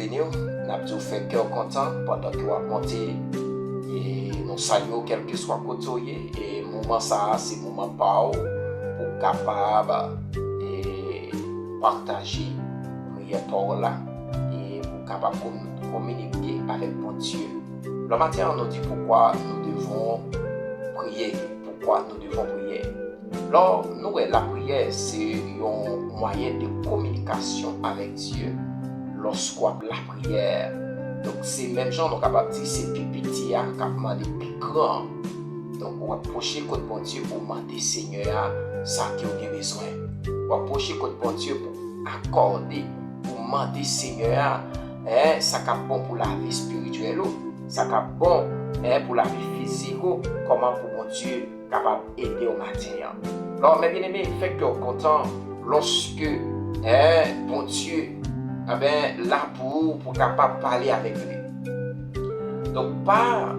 bénir, n'a pas fait cœur content pendant que vous montez et nous saluons quel que soit côté et moment ça c'est moment pas pour capable et partager prière par là et pour capable communiquer avec mon Dieu. Le matin on nous dit pourquoi nous devons prier, pourquoi nous devons prier. Alors, nous, la prière, c'est un moyen de communication avec Dieu lorsqu'on la prière. Donc, c'est même gens nous capables de dire c'est plus petit, capable de plus grand. Donc, on va approcher contre bon Dieu pour demander Seigneur ça qui a besoin. On va approcher contre bon Dieu pour accorder, pour demander Seigneur ça qui est bon pour la vie spirituelle, ça qui est bon pour la vie physique, comment pour mon Dieu capable d'aider au matin. Alors, mes bien-aimés, il fait que content lorsque bon Dieu là pour capable parler avec lui. Donc, pas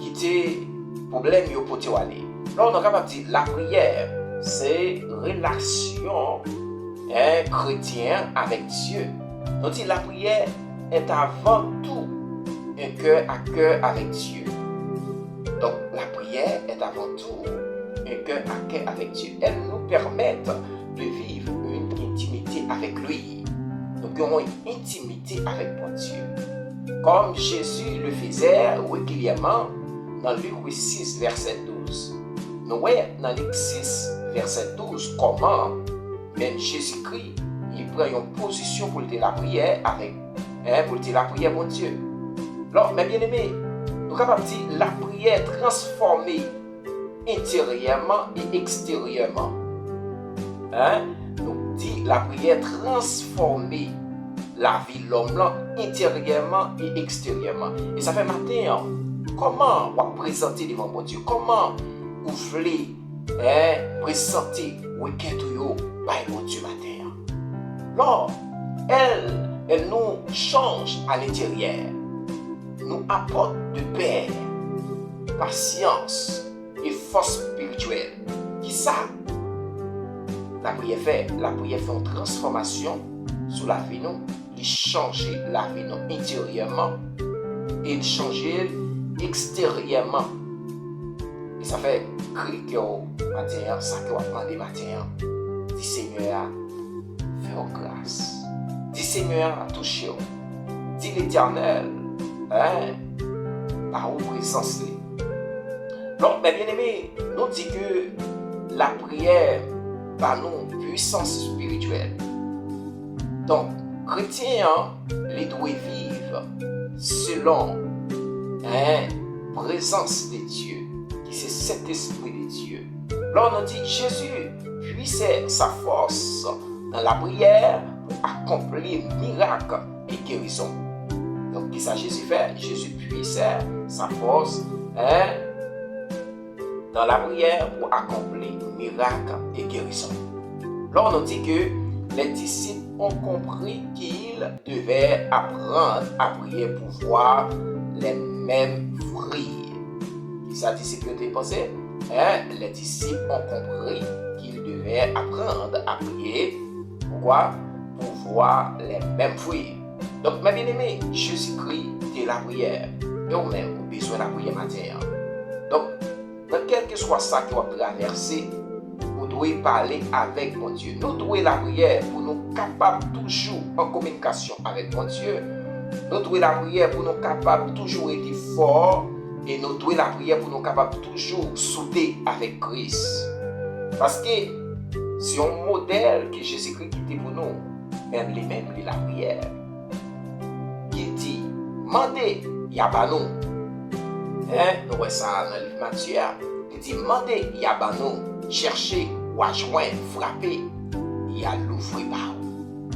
quitter problème pour te aller. Alors, on est capable de dire la prière, c'est relation chrétienne avec Dieu. On dit la prière est avant tout un cœur à cœur avec Dieu. Donc, la prière est avant tout un cœur à cœur avec Dieu. Elle nous permet de vivre une intimité avec lui. Nous avons une intimité avec mon Dieu. Comme Jésus le faisait régulièrement dans Luc 6, verset 12. Nous voyons dans Luc 6, verset 12, comment même Jésus-Christ, il prend une position pour la prière avec, pour la prière mon Dieu. Alors, mes bien-aimés, nous sommes capables de dire la prière transformée intérieurement et extérieurement. Nous dit la prière transformée la vie de l'homme intérieurement et extérieurement. Et ça fait matin, comment on va présenter devant mon Dieu? Comment vous voulez présenter week-end par mon Dieu matin? Alors, elle nous change à l'intérieur, nous apporte de paix, patience et force spirituelle. Qui ça? La prière fait une transformation sur la vie nous, il change la vie nous intérieurement et il change extérieurement. Et ça fait crier que matin, ça que on demande matin. Dis Seigneur, fais-moi grâce. Dis Seigneur, touche. Dis l'Éternel, par vos présence. Donc, mes bien-aimés, nous dit que la prière par nous puissance spirituelle. Donc, chrétien, il doit vivre selon présence de Dieu, qui c'est cet esprit de Dieu. Là, on nous dit Jésus puissait sa force dans la prière pour accomplir miracle et guérison. Donc, qu'est-ce que Jésus fait? Jésus puissait sa force dans la prière pour accomplir miracle et guérison. Là, on nous dit que les disciples ont compris qu'ils devaient apprendre à prier pour voir les mêmes fruits. Ça, les disciples ont pensé? Les disciples ont compris qu'ils devaient apprendre à prier. Pourquoi? Pour voir les mêmes fruits. Donc, mes bien-aimés, Jésus-Christ est la prière. Et vous-même, vous avez besoin de la prière matin. Donc, dans quel que soit ça que vous traversez, vous devez parler avec mon Dieu. Nous devons la prière pour nous capables toujours en communication avec mon Dieu. Nous devons la prière pour nous capables toujours être forts. Et nous devons la prière pour nous capables toujours soudés avec Christ. Parce que c'est un modèle que Jésus-Christ était pour nous. Même les mêmes, la prière. Il dit, mandez, il y a pas nous. Nous voyons ça dans le livre Matthieu. Il dit, mandez, il y a pas nous. Cherchez, ou à joindre, frapper, il y a l'ouvrir par vous.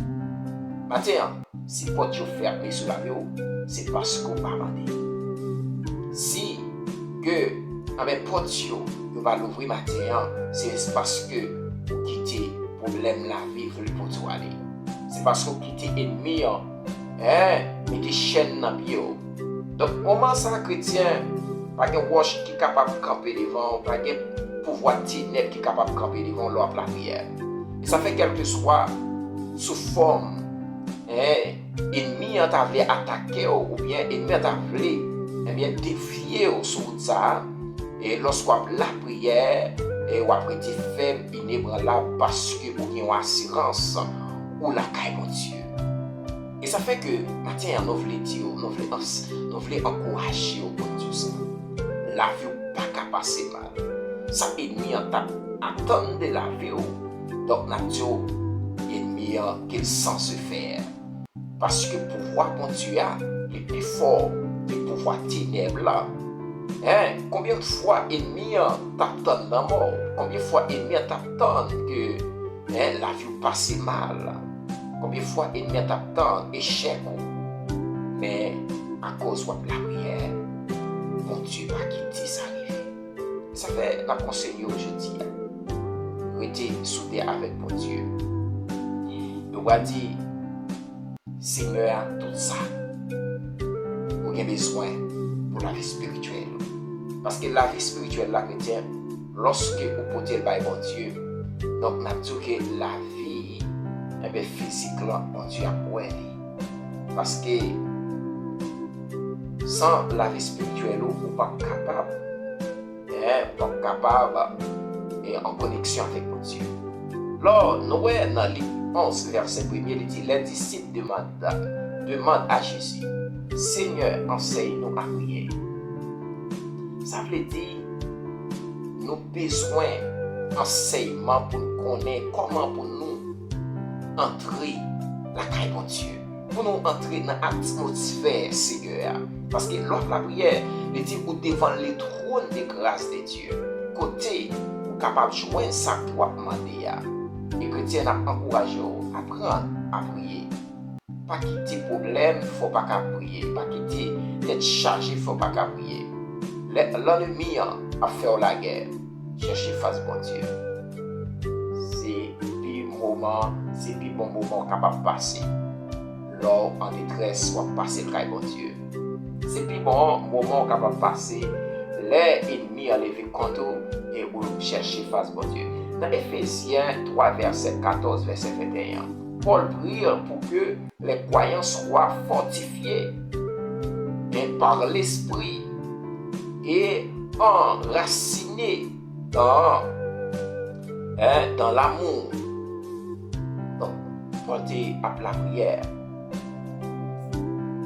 Maintenant, si porte fermée sur la vie, c'est parce qu'on va demander. Si que avec porte vous va l'ouvrir matin, c'est parce que vous quittez problème la vie, vous pour tout aller. C'est parce que vous quittez ennemi, mettez chaîne dans le pied. Donc, moment ça chrétien, pas de roche qui est capable de camper devant, pas de pouvoir ténèbres qui est capable de camper devant l'ordre de la prière. Et ça fait quelque soit sous forme ennemi t'a voulu attaquer ou bien ennemi t'a voulu défier sur ça et lorsqu'on la prière et on après dit ferme inébranlable parce que vous avez une assurance ou la caille mon Dieu. Et ça fait que matin nous voulons dire, nous voulons encourager au bon Dieu ça. La vie pas qu'à passer mal. Ça ennemi attend de la vie. Donc n'a dit ennemi qu'il sent se faire. Parce que pouvoir bon Dieu est plus fort que pouvoir ténèbres là. Combien de fois ennemi t'attend la mort? Combien de fois ennemi t'attend que la vie passe mal? Combien de fois ennemi t'attend échec? Mais à cause de la prière, mon Dieu pas quitter ça arrive. Ça fait la conseiller aujourd'hui. Restez soudés avec mon Dieu. Nous va dire Seigneur tout ça. Vous avez besoin pour la vie spirituelle. Parce que la vie spirituelle, la chrétienne, lorsque vous portez le bail bon Dieu, donc nous avons dit que la vie physique, là, bon Dieu a pour elle. Parce que sans la vie spirituelle, vous n'êtes pas capable, et en connexion avec mon Dieu. Là, nous voyons dans les 11 verset 1, il dit, les disciples demandent à Jésus, Seigneur, enseigne-nous à prier. Ça veut dire, nous avons besoin d'enseignement pour nous connaître comment pour nous entrer la caille de Dieu. Pour nous entrer dans l'atmosphère, Seigneur. Parce que lors de la prière, il dit, ou devant les trônes de grâce de Dieu. Côté, vous êtes capable de joindre ça que vous demandez. Et chrétien a encouragé à apprendre à prier. Pas quitter problème, il ne faut pas qu'à prier. Pas quitter d'être chargé, il ne faut pas qu'à prier. L'ennemi a fait la guerre. Cherchez face bon Dieu. C'est le bon moment capable de passer. Lors en détresse, on va passer le caille bon Dieu. C'est le bon moment capable de passer. Les ennemis ont levé contre et vous cherchez face bon Dieu. Dans Ephésiens 3, verset 14, verset 21, Paul prie pour que les croyants soient fortifiés par l'esprit et enracinés dans l'amour. Donc, Paul dit à la prière.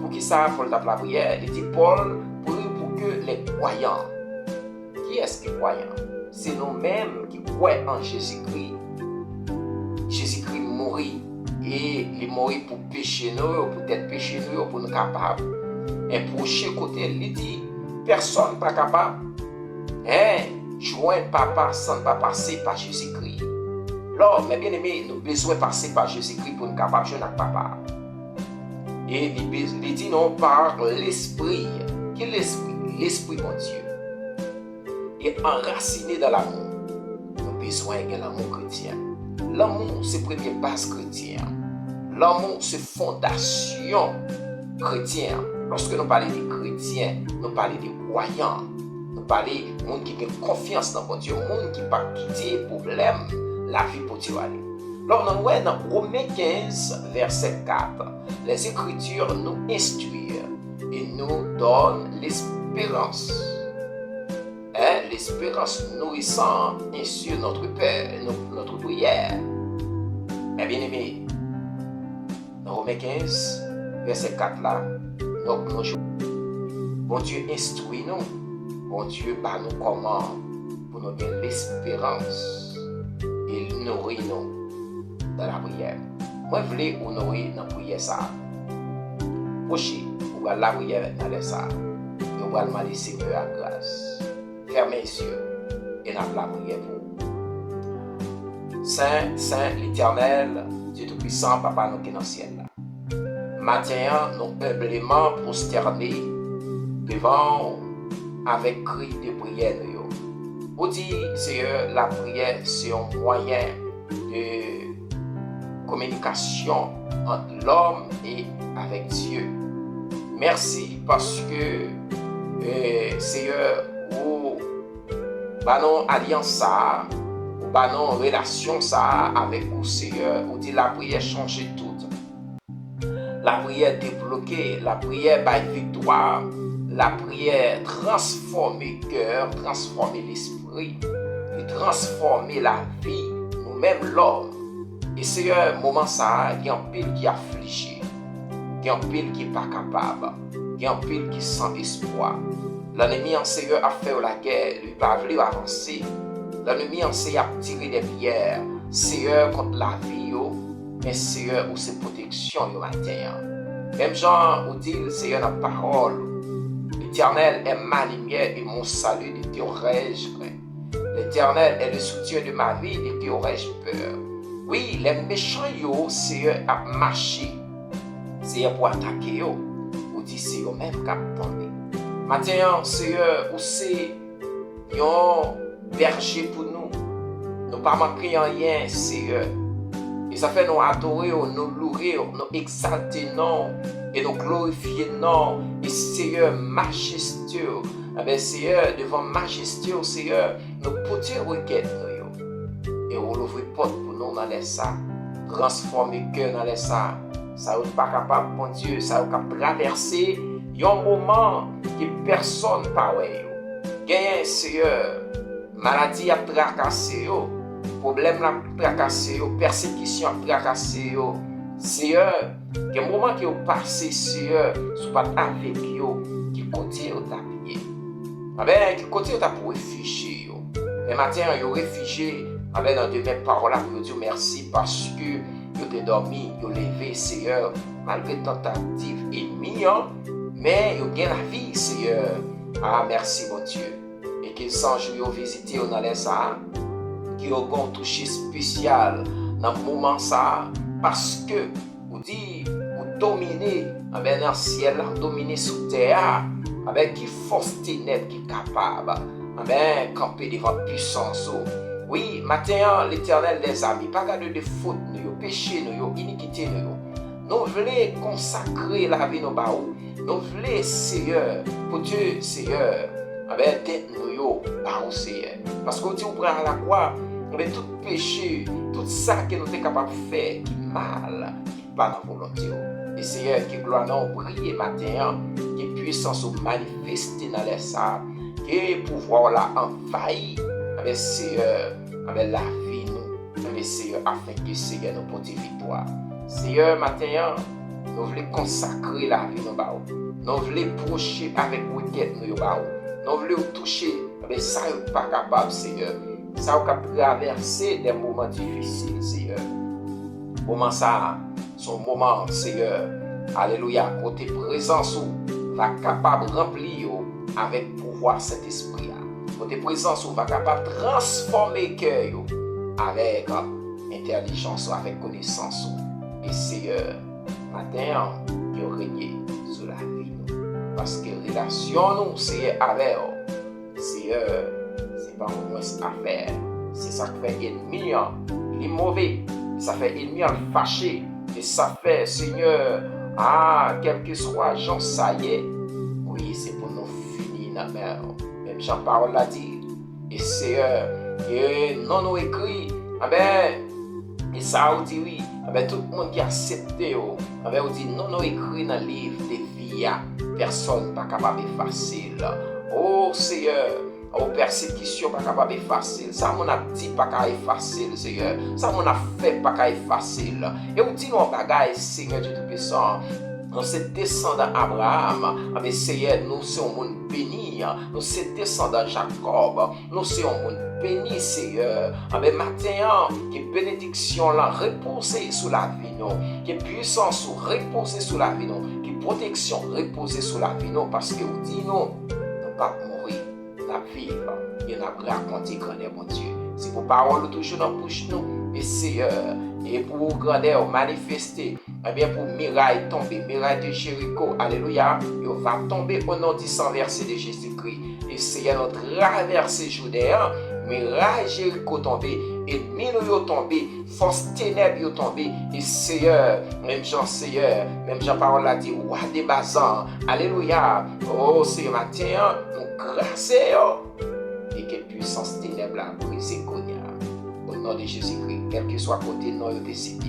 Pour qui ça, Paul dit à la prière? Il dit Paul prie pour que les croyants. Qui est-ce qui est croyant? C'est nous-mêmes qui croyons en Jésus-Christ. Jésus-Christ mourit. Et il mourit pour pécher nous, pour être péché nous, pour nous capables. Et pour chaque côté, il dit, personne n'est pas capable. Joindre papa sans pas passer par Jésus-Christ. Alors, mes bien-aimés, nous avons besoin de passer par Jésus-Christ pour nous capables de joindre l'Papa. Et il dit non par l'Esprit. Quel est l'Esprit? L'Esprit mon Dieu. Et enraciné dans l'amour. Nous avons besoin de l'amour chrétien. L'amour, c'est la première base chrétienne. L'amour, c'est fondation chrétienne. Lorsque nous parlons des chrétiens, nous parlons des croyants. Nous parlons de gens qui ont confiance dans Dieu, des gens qui ne pas quitter les problèmes, la vie pour Dieu aller. Alors, nous voyons dans Romains 15, verset 4, les Écritures nous instruisent et nous donnent l'espérance. L'espérance nourrissant ainsi notre prière. Mais bien aimé, dans Romains 15, verset 4 là, donc bon Dieu instruit nous, bon Dieu bat nous comment pour nous donner l'espérance. Il nourrit nous dans la prière. Moi, je voulais vous nourrir dans la prière ça. Prochain, vous allez la prière dans les ça. Vous allez demander Seigneur à grâce. Fermez les yeux et la prière pour vous. Saint, l'Éternel, Dieu Tout-Puissant, Papa nous qui est dans le ciel. Matin, nous humblement prosternés devant avec cri de prière. Vous dites, Seigneur, la prière c'est un moyen de communication entre l'homme et avec Dieu. Merci parce que, Seigneur, ou banon alliance ça, ou banon relation ça avec vous, Seigneur, ou dit la prière change tout. la prière débloquée, la prière by victoire, la prière transformer cœur, transformer l'esprit, et transformer la vie, nous-mêmes l'homme. Et c'est un moment ça, il y a un pile qui affligé, il y a un pile qui n'est pas capable, il y a un pile qui sans espoir. L'ennemi en Seigneur a fait la guerre, lui pas voulu avancer. L'ennemi en Seigneur a tiré des pierres, Seigneur contre la vie, mais Seigneur ou ses protections le matin. Même Jean ou dit Seigneur la parole. L'Éternel est ma lumière et mon salut, de qui aurais-je craint? L'Éternel est le soutien de ma vie, de qui aurais-je peur? Oui, les méchants, Seigneur, a marché. Seigneur, pour attaquer, ou dit Seigneur même qui attendait. Maintenant, Seigneur, ou c'est un berger pour nous. Nous ne pas manquer en rien, Seigneur. Et ça fait nous adorer, nous louer, nous exalter, non, et nous glorifier, non. Et Seigneur, majestueux, Seigneur, devant majestueux, Seigneur, nous porter requête, et on ouvre porte pour nous dans les ça, transformer cœur dans les ça. Ça n'est pas capable, mon Dieu, ça n'est pas traverser un moment que personne ne parle. Gagne, Seigneur, maladie a tracassé, problème a tracassé, persécution a tracassé. Seigneur, que le moment que vous passez, Seigneur, ce pas avec vous qui continue à prier. Qui continue à vous réfugier. Et maintenant, vous réfugiez dans de mes paroles pour dire merci parce que vous avez dormi, vous avez levé, Seigneur, malgré tentative ennemie, mais vous avez la vie, Seigneur. Ah, merci, mon Dieu. Et qu'ils songent vous visiter dans les ça, qui ont un toucher spécial dans le moment ça, parce que vous dites, vous dominez dans le ciel, vous dominez sous terre, avec qui force ténèbres qui est capable, camper devant puissance. Oui, maintenant, l'Éternel les amis, pas garder de fautes, nous, péché, nous, iniquité, nous voulons consacrer la vie, nous voulons, Seigneur, pour Dieu, Seigneur, tête nous, Seigneur. Parce que Dieu prend à la croix, tout péché, tout ça que nous sommes capables de faire, qui est mal, qui n'est pas dans la volonté. Et Seigneur, que gloire nous brille matin, que puissance nous manifester dans les sables, que pouvoir là envahir avec Seigneur, avec la vie nous, avec Seigneur, afin que Seigneur nous porte victoire. Seigneur, matin, nous voulons consacrer la vie nous, nous voulons procher avec requête nous, nous voulons toucher avec ça, nous ne pas capable, Seigneur. Ça va traverser des moments difficiles, Seigneur. Moment ça, son moment, Seigneur. Alléluia. Côté présence, va capable de remplir avec pouvoir cet esprit. Côté présence, va capable de transformer le cœur avec intelligence, avec connaissance. Et Seigneur, matin, il règne sur la vie. Parce que relation, nous, c'est avec Seigneur. C'est pas au moins affaire. C'est ça qui fait ennemi, il est mauvais. Ça fait ennemi fâché. Et ça fait, Seigneur, quel que soit Jean, ça y est. Oui, c'est pour nous finir dans la mer. Même Jean Parole l'a dit. Et Seigneur, non nous écrit, et ça on dit oui, tout le monde qui a accepté, on dit non nous écrit dans le livre de vie, personne n'est pas capable de facile. Oh Seigneur, aux persécutions pas capable de facile. Ça mon a dit pas capable facile, Seigneur. Ça mon a fait pas capable facile. Et on dit non bagaille, Seigneur Dieu Tout-Puissant. Nous sommes descendants d'Abraham, Seigneur, nous sommes un monde béni. Nous sommes descendants de Jacob, nous sommes un monde béni, Seigneur. Matin, que bénédiction là reposer sur la vie, que puissance reposer sur la vie, que protection reposer sur la vie, parce que vous dites non, nous pas mourir, nous vivre et nous raconter grandeur, mon Dieu. C'est pour parole toujours dans la bouche, nous, et Seigneur, et pour grandeur manifester. Pour miraille tomber, miraille de Jéricho, alléluia, il va tomber au nom du sang versé de Jésus-Christ. Et Seigneur, notre traversée Judéen, miraille Jéricho tomber, ennemi nous tomber, force ténèbres tomber. Et Seigneur, même Jean Parole a dit, roi des basans, alléluia. Oh Seigneur, matin, nous grâce et que puissance ténèbres a brisé au nom de Jésus-Christ, quel que soit côté nous décidé.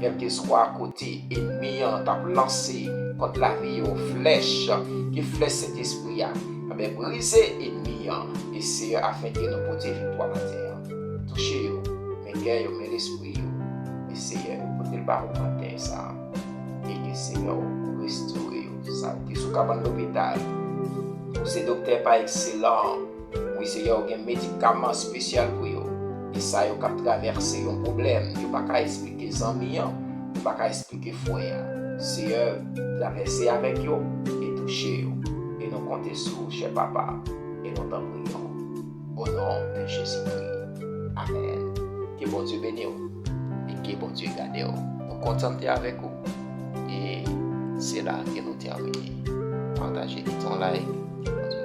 quel que soit côté ennemi, t'a lancé contre la vie aux flèches, qui flèche cet esprit, briser ennemi, et c'est afin que nous portions victoire à terre. Touchez, mais guerre, mais l'esprit, et c'est pour le barreau matin, ça, et que Seigneur restaurer ça, qui sous cabane l'hôpital. Ces docteurs pas excellents, oui, Seigneur, il y a un médicament spécial pour eux. Et ça, ils ont traversé un problème. Ils n'ont pas expliquer les amis, ils n'ont pas expliquer les frères. Seigneur, traverser avec eux et toucher eux. Et nous comptons sur cher papa. Et nous t'en prions. Au nom de Jésus-Christ. Amen. Que bon Dieu bénisse vous. Et que bon Dieu garde vous. Nous contenter avec vous. Et c'est là que nous terminons. Partagez ton like. Que bon Dieu